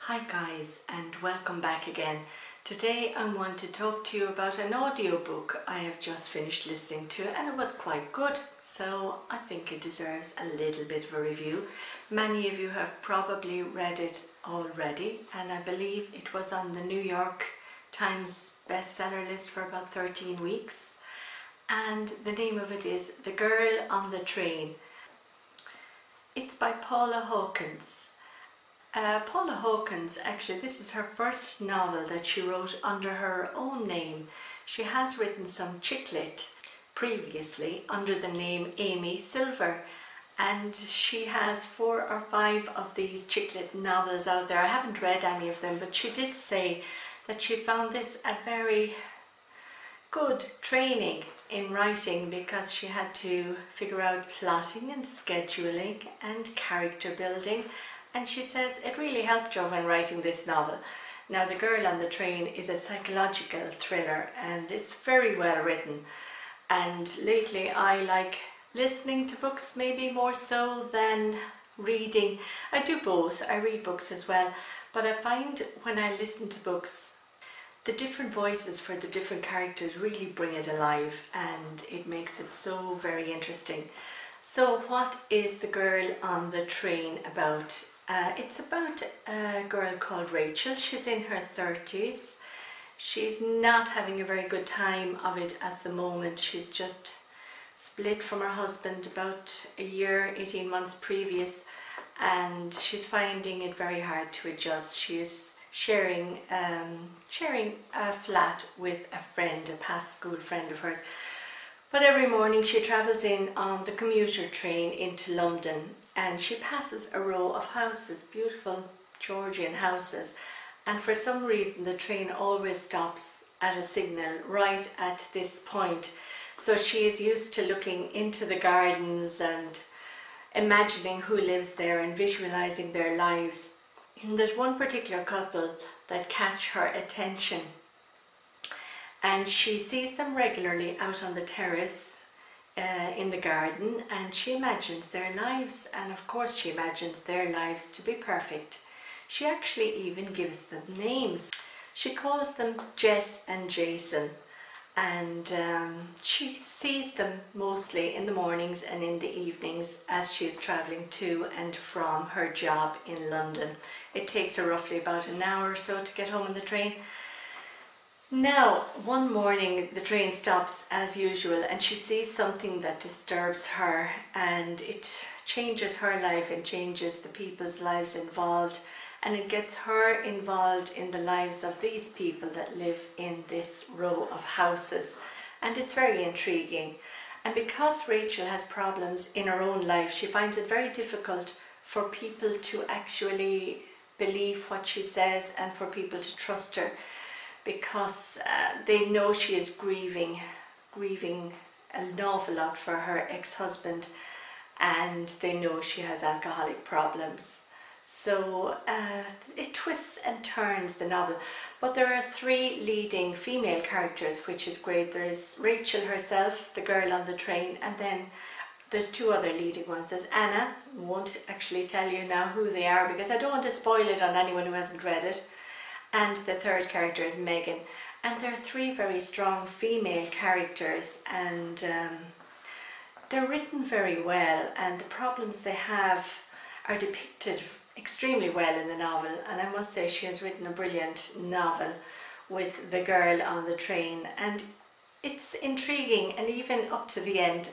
Hi guys, and welcome back again. Today I want to talk to you about an audiobook I have just finished listening to, and it was quite good, so I think it deserves a little bit of a review. Many of you have probably read it already, and I believe it was on the New York Times bestseller list for about 13 weeks. And the name of it is The Girl on the Train. It's by Paula Hawkins. Paula Hawkins, actually, this is her first novel that she wrote under her own name. She has written some chick lit previously under the name Amy Silver, and she has 4 or 5 of these chick lit novels out there. I haven't read any of them, but she did say that she found this a very good training in writing because she had to figure out plotting and scheduling and character building. And she says it really helped her when writing this novel. Now, The Girl on the Train is a psychological thriller and it's very well written. And lately I like listening to books maybe more so than reading. I do both, I read books as well. But I find when I listen to books, the different voices for the different characters really bring it alive and it makes it so very interesting. So what is The Girl on the Train about? It's about a girl called Rachel. She's in her 30s. She's not having a very good time of it at the moment. She's just split from her husband about a year, 18 months previous, and she's finding it very hard to adjust. She is sharing a flat with a friend, a past school friend of hers. But every morning she travels in on the commuter train into London and she passes a row of houses, beautiful Georgian houses, and for some reason the train always stops at a signal right at this point. So she is used to looking into the gardens and imagining who lives there and visualizing their lives. There's one particular couple that catch her attention, and she sees them regularly out on the terrace in the garden, and she imagines their lives, and of course she imagines their lives to be perfect. She actually even gives them names. She calls them Jess and Jason, and she sees them mostly in the mornings and in the evenings as she's travelling to and from her job in London. It takes her roughly about an hour or so to get home on the train. Now, one morning the train stops as usual and she sees something that disturbs her, and it changes her life and changes the people's lives involved, and it gets her involved in the lives of these people that live in this row of houses, and it's very intriguing. And because Rachel has problems in her own life, she finds it very difficult for people to actually believe what she says and for people to trust her, because they know she is grieving an awful lot for her ex-husband, and they know she has alcoholic problems. So it twists and turns the novel, but there are 3 leading female characters, which is great. There's Rachel herself, the girl on the train, and then there's 2 other leading ones. There's Anna. I won't actually tell you now who they are because I don't want to spoil it on anyone who hasn't read it. And the 3rd character is Megan. And there are 3 very strong female characters, and they're written very well, and the problems they have are depicted extremely well in the novel. And I must say she has written a brilliant novel with The Girl on the Train, and it's intriguing, and even up to the end.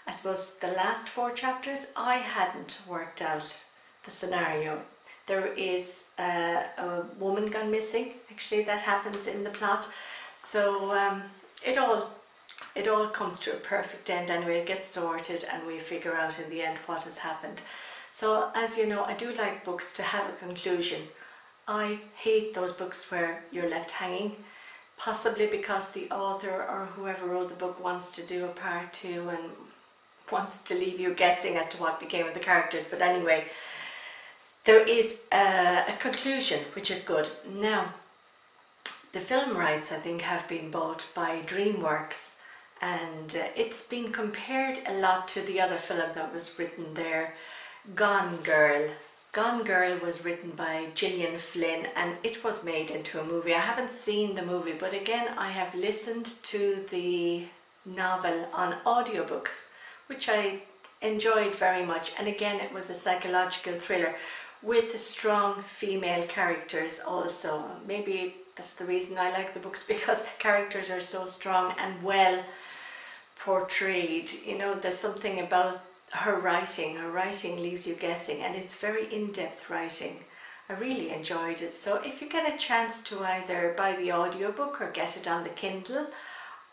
I suppose the last 4 chapters I hadn't worked out the scenario. There is a woman gone missing, actually, that happens in the plot. So it all comes to a perfect end anyway. It gets sorted and we figure out in the end what has happened. So as you know, I do like books to have a conclusion. I hate those books where you're left hanging, possibly because the author or whoever wrote the book wants to do a part 2 and wants to leave you guessing as to what became of the characters. But anyway, there is a conclusion, which is good. Now, the film rights, I think, have been bought by DreamWorks, and it's been compared a lot to the other film that was written there, Gone Girl. Gone Girl was written by Gillian Flynn and it was made into a movie. I haven't seen the movie, but again I have listened to the novel on audiobooks, which I enjoyed very much, and again it was a psychological thriller with strong female characters also. Maybe that's the reason I like the books, because the characters are so strong and well portrayed. You know, there's something about her writing leaves you guessing, and it's very in-depth writing. I really enjoyed it. So if you get a chance to either buy the audiobook or get it on the Kindle,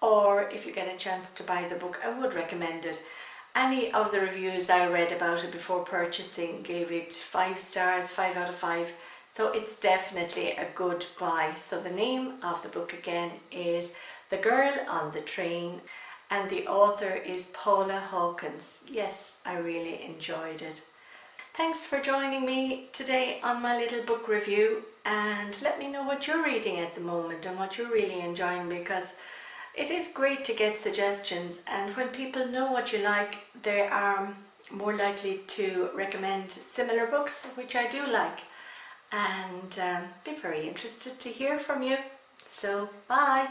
or if you get a chance to buy the book, I would recommend it. Any of the reviews I read about it before purchasing gave it 5 stars, 5 out of 5. So it's definitely a good buy. So the name of the book again is The Girl on the Train, and the author is Paula Hawkins. Yes, I really enjoyed it. Thanks for joining me today on my little book review, and let me know what you're reading at the moment and what you're really enjoying, because it is great to get suggestions, and when people know what you like, they are more likely to recommend similar books, which I do like, and be very interested to hear from you. So bye!